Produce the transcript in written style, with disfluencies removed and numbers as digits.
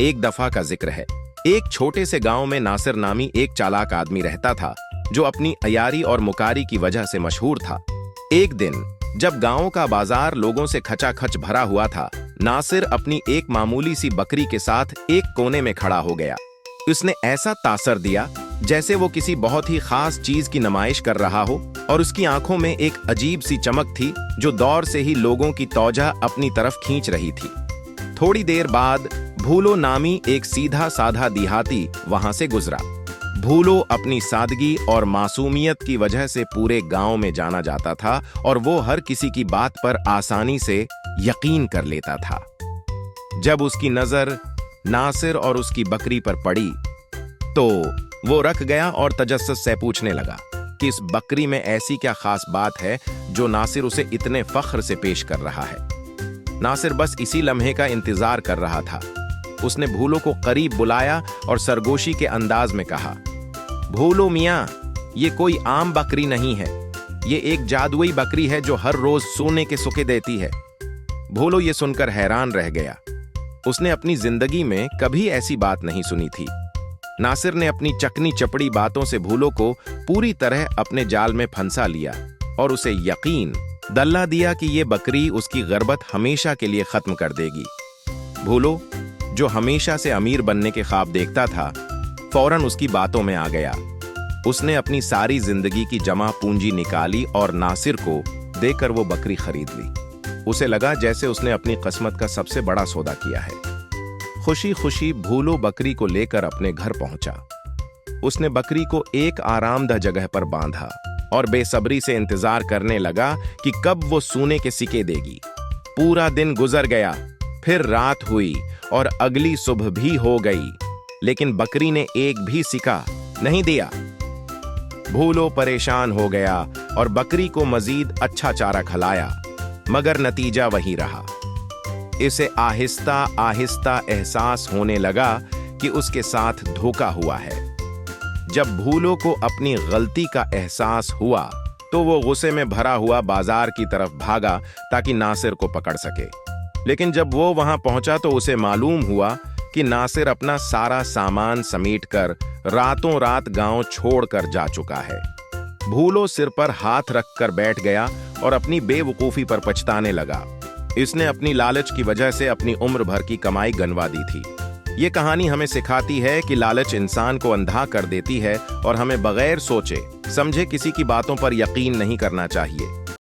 एक दफा का जिक्र है। एक छोटे से गांव में नासिर नामी एक चालाक आदमी रहता था जो अपनी अयारी और मुकारी की वजह से मशहूर था। एक दिन जब गांव का बाजार लोगों से खचाखच भरा हुआ था, नासिर अपनी एक मामूली सी बकरी के साथ एक कोने में खड़ा हो गया। उसने ऐसा तासर दिया जैसे वो किसी बहुत ही खास चीज की नुमाइश कर रहा हो, और उसकी आंखों में एक अजीब सी चमक थी जो दौर से ही लोगों की तौजह अपनी तरफ खींच रही थी। थोड़ी देर बाद भूलो नामी एक सीधा साधा देहाती वहां से गुजरा। भूलो अपनी सादगी और मासूमियत की वजह से पूरे गांव में जाना जाता था और वो हर किसी की बात पर आसानी से यकीन कर लेता था। जब उसकी नजर नासिर और उसकी बकरी पर पड़ी तो वो रख गया और तजस्सुस से पूछने लगा कि इस बकरी में ऐसी क्या खास बात है जो नासिर उसे इतने फख्र से पेश कर रहा है। नासिर बस इसी लम्हे का इंतजार कर रहा था। उसने भूलो को करीब बुलाया और सरगोशी के अंदाज में कहा, भूलो मियां, ये कोई आम बकरी नहीं है, ये एक जादुई बकरी है जो हर रोज सोने के सुखे देती है। भूलो ये सुनकर हैरान रह गया। उसने अपनी जिंदगी में कभी ऐसी बात नहीं सुनी थी। नासिर ने अपनी चकनी चपड़ी बातों से भूलो को पूरी तरह अपने जाल में फंसा लिया और उसे यकीन दल्ला दिया कि ये बकरी उसकी गर्बत हमेशा के लिए खत्म कर देगी। भूलो, जो हमेशा से अमीर बनने के ख्वाब देखता था, फौरन उसकी बातों में आ गया। उसने अपनी सारी जिंदगी की जमा पूंजी निकाली और नासिर को देकर वो बकरी खरीद ली। उसे लगा जैसे उसने अपनी किस्मत का सबसे बड़ा सौदा किया है। खुशी खुशी भूलो बकरी को लेकर अपने घर पहुंचा। उसने बकरी को एक आरामदह जगह पर बांधा और बेसब्री से इंतजार करने लगा कि कब वो सोने के सिक्के देगी। पूरा दिन गुजर गया, फिर रात हुई और अगली सुबह भी हो गई, लेकिन बकरी ने एक भी सिक्का नहीं दिया। भूलो परेशान हो गया और बकरी को मजीद अच्छा चारा खिलाया, मगर नतीजा वही रहा। इसे आहिस्ता आहिस्ता एहसास होने लगा कि उसके साथ धोखा हुआ है। जब भूलो को अपनी गलती का एहसास हुआ तो वो गुस्से में भरा हुआ बाजार की तरफ भागा ताकि नासिर को पकड़ सके। लेकिन जब वो वहां पहुंचा तो उसे मालूम हुआ कि नासिर अपना सारा सामान समेटकर रातों रात गांव छोड़कर जा चुका है। भूलो सिर पर हाथ रखकर बैठ गया और अपनी बेवकूफी पर पछताने लगा। इसने अपनी लालच की वजह से अपनी उम्र भर की कमाई गंवा दी थी। ये कहानी हमें सिखाती है कि लालच इंसान को अंधा कर देती है और हमें बगैर सोचे समझे किसी की बातों पर यकीन नहीं करना चाहिए।